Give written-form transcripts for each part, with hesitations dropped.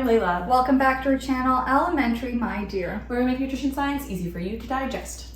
Layla. Welcome back to our channel, Elementary My Dear. Where we make nutrition science easy for you to digest.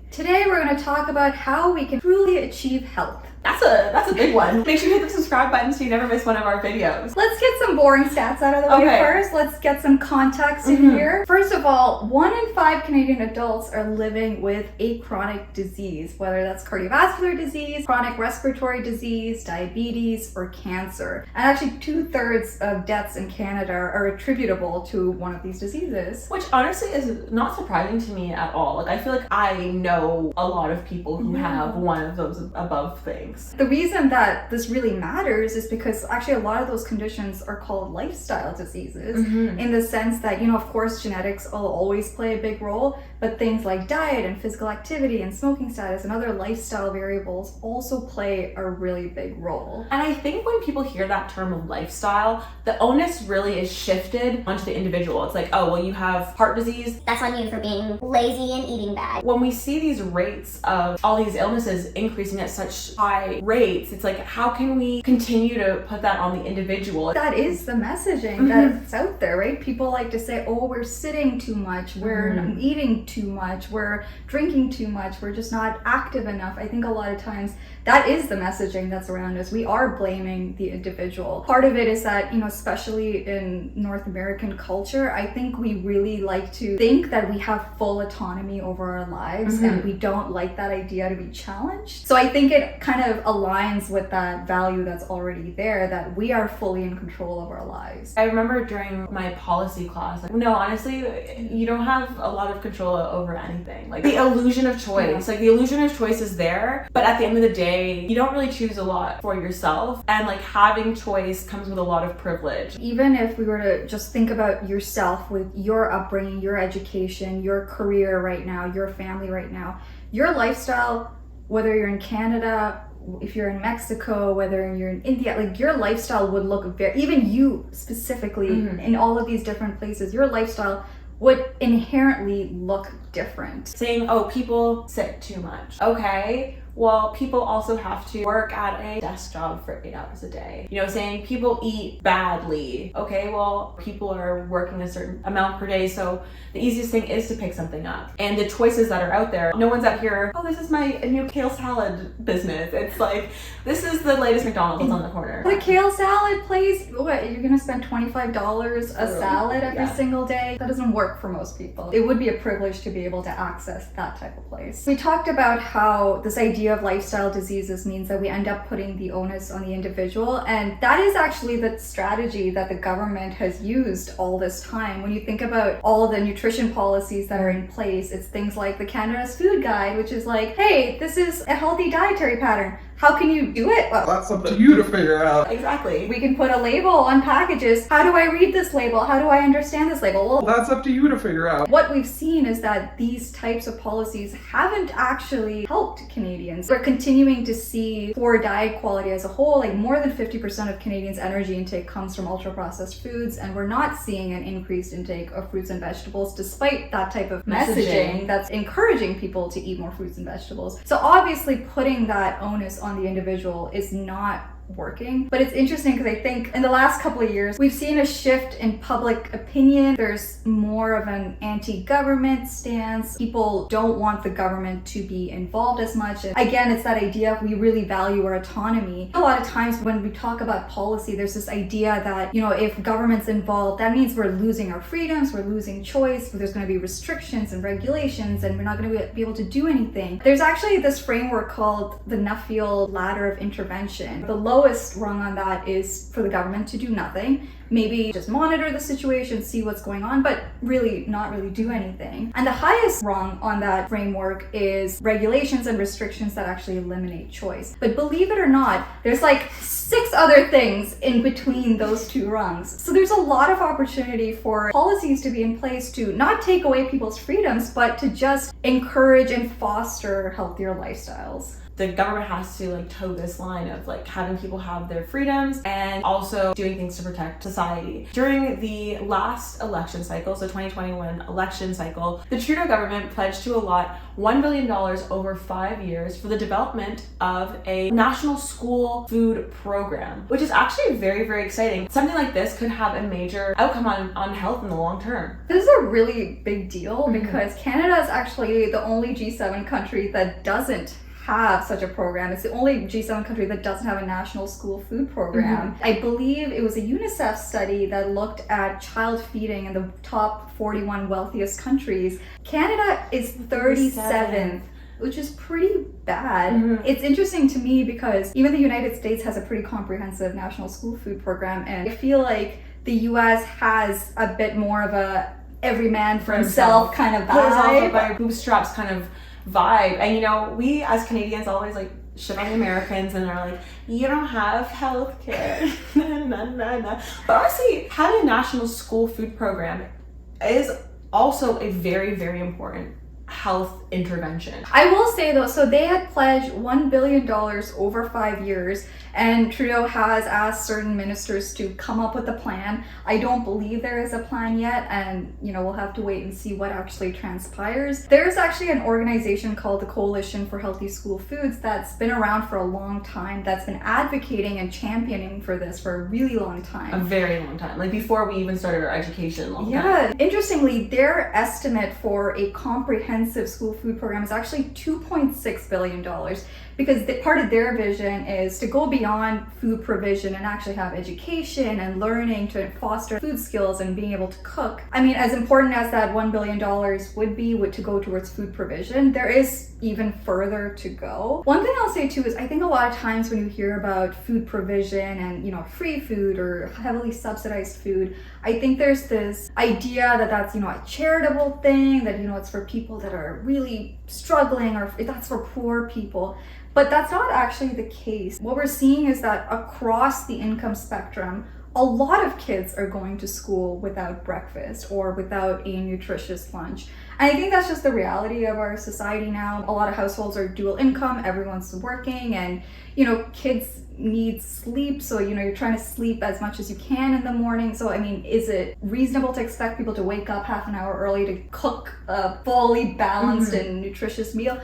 Today we're going to talk about how we can truly achieve health. That's a big one. Make sure you hit the subscribe button so you never miss one of our videos. Let's get some boring stats out of the way first. Let's get some context in here. First of all, 1 in 5 Canadian adults are living with a chronic disease, whether that's cardiovascular disease, chronic respiratory disease, diabetes, or cancer. And actually 2/3 of deaths in Canada are attributable to one of these diseases. Which honestly is not surprising to me at all. Like, I feel like I know a lot of people who have one of those above things. The reason that this really matters is because actually a lot of those conditions are called lifestyle diseases in the sense that, of course, genetics will always play a big role, but things like diet and physical activity and smoking status and other lifestyle variables also play a really big role. And I think when people hear that term of lifestyle, the onus really is shifted onto the individual. It's like, oh, well, you have heart disease. That's on you for being lazy and eating bad. When we see these rates of all these illnesses increasing at such high rates, it's like, how can we continue to put that on the individual? That is the messaging that's out there, right? People like to say, oh, we're sitting too much, we're eating too much, we're drinking too much, we're just not active enough. I think a lot of times that is the messaging that's around us. We are blaming the individual. Part of it is that, especially in North American culture, I think we really like to think that we have full autonomy over our lives and we don't like that idea to be challenged. So I think it kind of aligns with that value that's already there, that we are fully in control of our lives. I remember during my policy class, no, honestly, you don't have a lot of control over anything. Like, the illusion of choice, the illusion of choice is there, but at the end of the day, you don't really choose a lot for yourself, and having choice comes with a lot of privilege. Even if we were to just think about yourself with your upbringing, your education, your career right now, your family right now, your lifestyle, whether you're in Canada, if you're in Mexico, whether you're in India, your lifestyle would look even you specifically in all of these different places, your lifestyle would inherently look different. Saying, oh, people sit too much. Okay, well, people also have to work at a desk job for 8 hours a day. Saying people eat badly. Okay, well, people are working a certain amount per day, so the easiest thing is to pick something up. And the choices that are out there, no one's out here, oh, this is my new kale salad business. It's like, this is the latest McDonald's that's on the corner. The kale salad place, what, you're gonna spend $25 a salad every single day? That doesn't work for most people. It would be a privilege to be able to access that type of place. We talked about how this idea of lifestyle diseases means that we end up putting the onus on the individual, and that is actually the strategy that the government has used all this time. When you think about all of the nutrition policies that are in place, it's things like the Canada's Food Guide, which is like, hey, this is a healthy dietary pattern. How can you do it? Well, that's up to you to figure out. Exactly. We can put a label on packages. How do I read this label? How do I understand this label? Well, that's up to you to figure out. What we've seen is that these types of policies haven't actually helped Canadians. We're continuing to see poor diet quality as a whole. More than 50% of Canadians' energy intake comes from ultra-processed foods, and we're not seeing an increased intake of fruits and vegetables despite that type of messaging that's encouraging people to eat more fruits and vegetables. So obviously putting that onus on the individual is not working. But it's interesting because I think in the last couple of years, we've seen a shift in public opinion. There's more of an anti-government stance. People don't want the government to be involved as much. And again, it's that idea of we really value our autonomy. A lot of times when we talk about policy, there's this idea that, if government's involved, that means we're losing our freedoms, we're losing choice, there's going to be restrictions and regulations, and we're not going to be able to do anything. There's actually this framework called the Nuffield Ladder of Intervention. The lowest rung on that is for the government to do nothing, maybe just monitor the situation, see what's going on, but really not really do anything. And the highest rung on that framework is regulations and restrictions that actually eliminate choice. But believe it or not, there's 6 other things in between those 2 rungs. So there's a lot of opportunity for policies to be in place to not take away people's freedoms, but to just encourage and foster healthier lifestyles. the government has to like toe this line of like having people have their freedoms and also doing things to protect society. During the last election cycle, so 2021 election cycle, the Trudeau government pledged to allot $1 billion over 5 years for the development of a national school food program, which is actually very, very exciting. Something like this could have a major outcome on health in the long term. This is a really big deal because Canada is actually the only G7 country that doesn't have such a program. It's the only G7 country that doesn't have a national school food program. I believe it was a UNICEF study that looked at child feeding in the top 41 wealthiest countries. Canada is 37th, which is pretty bad. It's interesting to me because even the United States has a pretty comprehensive national school food program, and I feel like the US has a bit more of a every man for himself kind of Pulls off vibe. by bootstraps kind of vibe. And you know, we as Canadians always like shit on the Americans and are like, you don't have healthcare. But honestly, having a national school food program is also a very, very important health intervention. I will say though, so they had pledged $1 billion over 5 years, and Trudeau has asked certain ministers to come up with a plan. I don't believe there is a plan yet, and you know, we'll have to wait and see what actually transpires. There's actually an organization called the Coalition for Healthy School Foods that's been around for a long time, that's been advocating and championing for this for a really long time. A very long time, like before we even started our education. Interestingly, their estimate for a comprehensive school food program is actually $2.6 billion, because part of their vision is to go beyond food provision and actually have education and learning to foster food skills and being able to cook. I mean, as important as that $1 billion would be to go towards food provision, there is even further to go. One thing I'll say too is I think a lot of times when you hear about food provision and, you know, free food or heavily subsidized food, I think there's this idea that that's, you know, a charitable thing, that, you know, it's for people that are really struggling, or that's for poor people. But that's not actually the case. What we're seeing is that across the income spectrum, a lot of kids are going to school without breakfast or without a nutritious lunch. And I think that's just the reality of our society now. A lot of households are dual income, everyone's working, and, you know, kids need sleep. So, you know, you're trying to sleep as much as you can in the morning. So, I mean, is it reasonable to expect people to wake up half an hour early to cook a fully balanced and nutritious meal?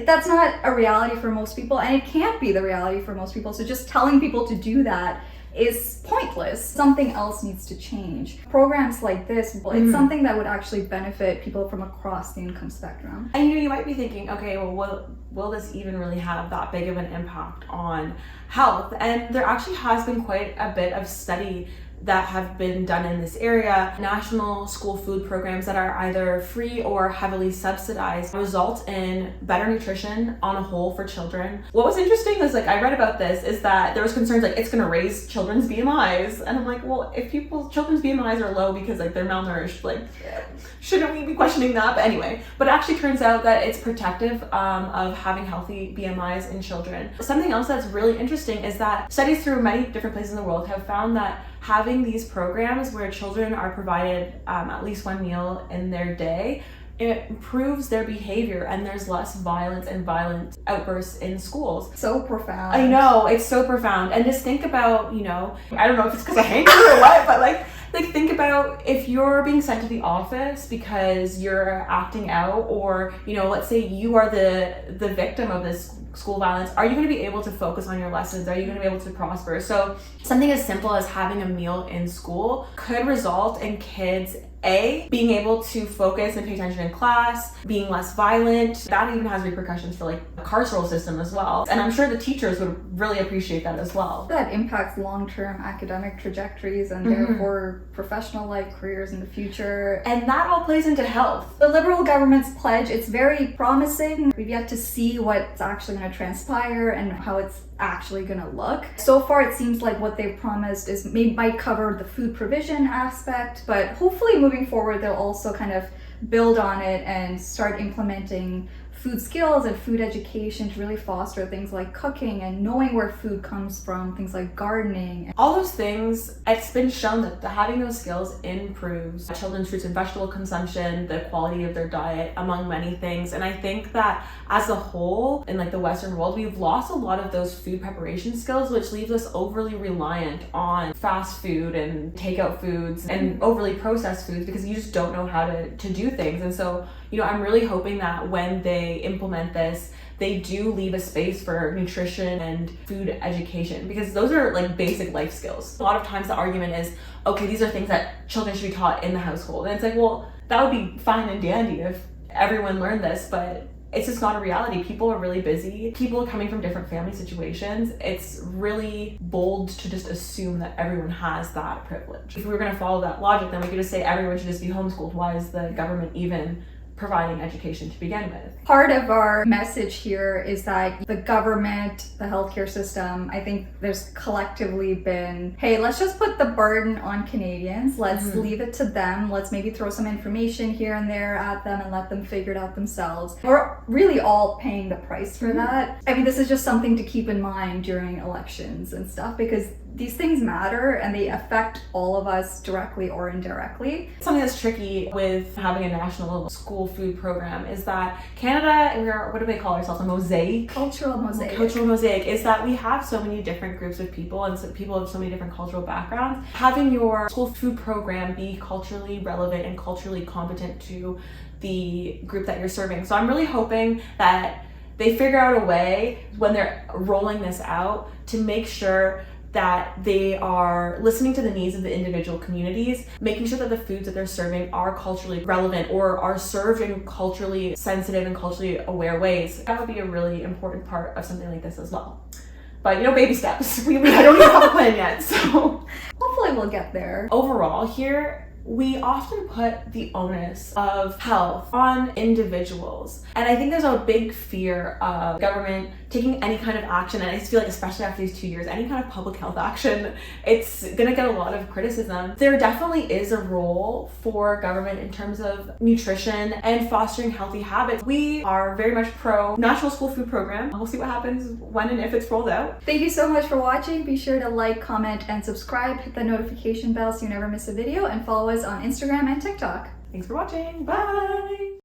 That's not a reality for most people, and it can't be the reality for most people. So just telling people to do that is pointless. Something else needs to change. Programs like this, it's something that would actually benefit people from across the income spectrum. And you might be thinking, okay, well, will this even really have that big of an impact on health? And there actually has been quite a bit of study that have been done in this area. National school food programs that are either free or heavily subsidized result in better nutrition on a whole for children. What was interesting is, like, I read about this, is that there was concerns like it's gonna raise children's BMIs, and I'm like, well, if children's BMIs are low because like they're malnourished, like shouldn't we be questioning that? But anyway, but it actually turns out that it's protective of having healthy BMIs in children. Something else that's really interesting is that studies through many different places in the world have found that having these programs where children are provided at least one meal in their day, it improves their behavior, and there's less violence and violent outbursts in schools. So profound. I know, it's so profound. And just think about, you know, I don't know if it's because I hate you or what, but like think about if you're being sent to the office because you're acting out, or, you know, let's say you are the victim of this school violence. Are you going to be able to focus on your lessons? Are you going to be able to prosper? So something as simple as having a meal in school could result in kids being able to focus and pay attention in class, being less violent. That even has repercussions for like the carceral system as well. And I'm sure the teachers would really appreciate that as well. That impacts long-term academic trajectories and therefore professional life careers in the future. And that all plays into health. The Liberal government's pledge, it's very promising. We've yet to see what's actually going to transpire and how it's actually going to look. So far, it seems like what they've promised might cover the food provision aspect, but hopefully moving forward, they'll also kind of build on it and start implementing food skills and food education to really foster things like cooking and knowing where food comes from, things like gardening. All those things, it's been shown that having those skills improves children's fruits and vegetable consumption, the quality of their diet, among many things. And I think that as a whole, in like the Western world, we've lost a lot of those food preparation skills, which leaves us overly reliant on fast food and takeout foods and overly processed foods because you just don't know how to do things. And so, you know, I'm really hoping that when they implement this, they do leave a space for nutrition and food education because those are like basic life skills. A lot of times the argument is, okay, these are things that children should be taught in the household. And it's like, well, that would be fine and dandy if everyone learned this, but it's just not a reality. People are really busy. People are coming from different family situations. It's really bold to just assume that everyone has that privilege. If we were going to follow that logic, then we could just say everyone should just be homeschooled. Why is the government even providing education to begin with? Part of our message here is that the government, the healthcare system, I think there's collectively been, hey, let's just put the burden on Canadians. Let's leave it to them. Let's maybe throw some information here and there at them and let them figure it out themselves. We're really all paying the price for that. I mean, this is just something to keep in mind during elections and stuff because these things matter and they affect all of us directly or indirectly. Something that's tricky with having a national school food program is that Canada, we're, what do we call ourselves, a mosaic? Cultural mosaic. Cultural mosaic is that we have so many different groups of people and so people have so many different cultural backgrounds. Having your school food program be culturally relevant and culturally competent to the group that you're serving. So I'm really hoping that they figure out a way when they're rolling this out to make sure that they are listening to the needs of the individual communities, making sure that the foods that they're serving are culturally relevant or are served in culturally sensitive and culturally aware ways. That would be a really important part of something like this as well. But, you know, baby steps. I don't even have a plan yet, so. Hopefully we'll get there. Overall here, we often put the onus of health on individuals. And I think there's a big fear of government taking any kind of action. And I just feel like, especially after these 2 years, any kind of public health action, it's gonna get a lot of criticism. There definitely is a role for government in terms of nutrition and fostering healthy habits. We are very much pro national school food program. We'll see what happens when and if it's rolled out. Thank you so much for watching. Be sure to like, comment, and subscribe. Hit the notification bell so you never miss a video and follow us on Instagram and TikTok. Thanks for watching. Bye.